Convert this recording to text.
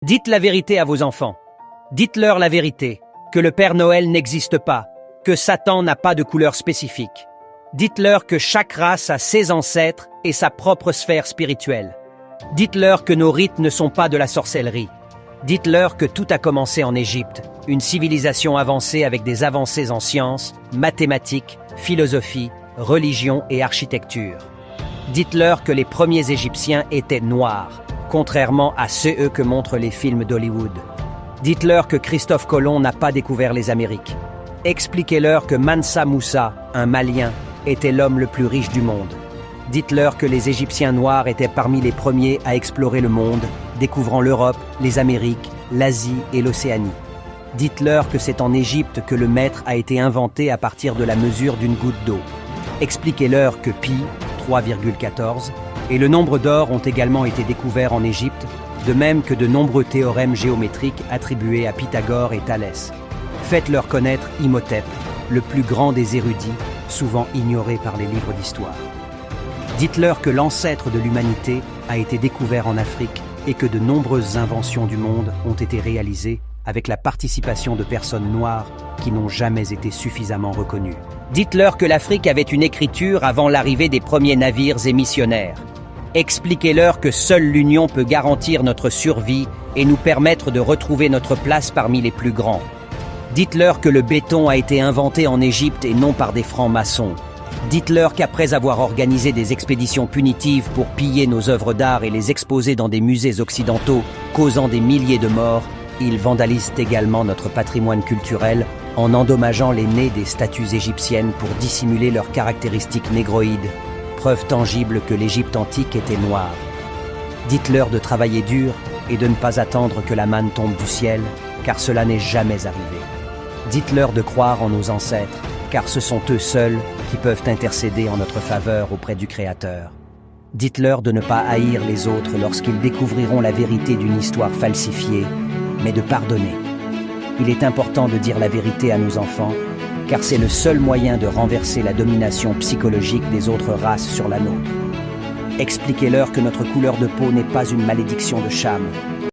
Dites la vérité à vos enfants. Dites-leur la vérité, que le Père Noël n'existe pas, que Satan n'a pas de couleur spécifique. Dites-leur que chaque race a ses ancêtres et sa propre sphère spirituelle. Dites-leur que nos rites ne sont pas de la sorcellerie. Dites-leur que tout a commencé en Égypte, une civilisation avancée avec des avancées en sciences, mathématiques, philosophie, religion et architecture. Dites-leur que les premiers Égyptiens étaient noirs, contrairement à ceux que montrent les films d'Hollywood. Dites-leur que Christophe Colomb n'a pas découvert les Amériques. Expliquez-leur que Mansa Moussa, un Malien, était l'homme le plus riche du monde. Dites-leur que les Égyptiens noirs étaient parmi les premiers à explorer le monde, découvrant l'Europe, les Amériques, l'Asie et l'Océanie. Dites-leur que c'est en Égypte que le mètre a été inventé à partir de la mesure d'une goutte d'eau. Expliquez-leur que pi, 3,14, et le nombre d'or ont également été découverts en Égypte, de même que de nombreux théorèmes géométriques attribués à Pythagore et Thalès. Faites-leur connaître Imhotep, le plus grand des érudits, souvent ignoré par les livres d'histoire. Dites-leur que l'ancêtre de l'humanité a été découvert en Afrique et que de nombreuses inventions du monde ont été réalisées avec la participation de personnes noires qui n'ont jamais été suffisamment reconnues. Dites-leur que l'Afrique avait une écriture avant l'arrivée des premiers navires et missionnaires. Expliquez-leur que seule l'union peut garantir notre survie et nous permettre de retrouver notre place parmi les plus grands. Dites-leur que le béton a été inventé en Égypte et non par des francs-maçons. Dites-leur qu'après avoir organisé des expéditions punitives pour piller nos œuvres d'art et les exposer dans des musées occidentaux, causant des milliers de morts, ils vandalisent également notre patrimoine culturel en endommageant les nez des statues égyptiennes pour dissimuler leurs caractéristiques négroïdes, preuve tangible que l'Égypte antique était noire. Dites-leur de travailler dur et de ne pas attendre que la manne tombe du ciel, car cela n'est jamais arrivé. Dites-leur de croire en nos ancêtres, car ce sont eux seuls qui peuvent intercéder en notre faveur auprès du Créateur. Dites-leur de ne pas haïr les autres lorsqu'ils découvriront la vérité d'une histoire falsifiée, mais de pardonner. Il est important de dire la vérité à nos enfants, car c'est le seul moyen de renverser la domination psychologique des autres races sur la nôtre. Expliquez-leur que notre couleur de peau n'est pas une malédiction de Cham,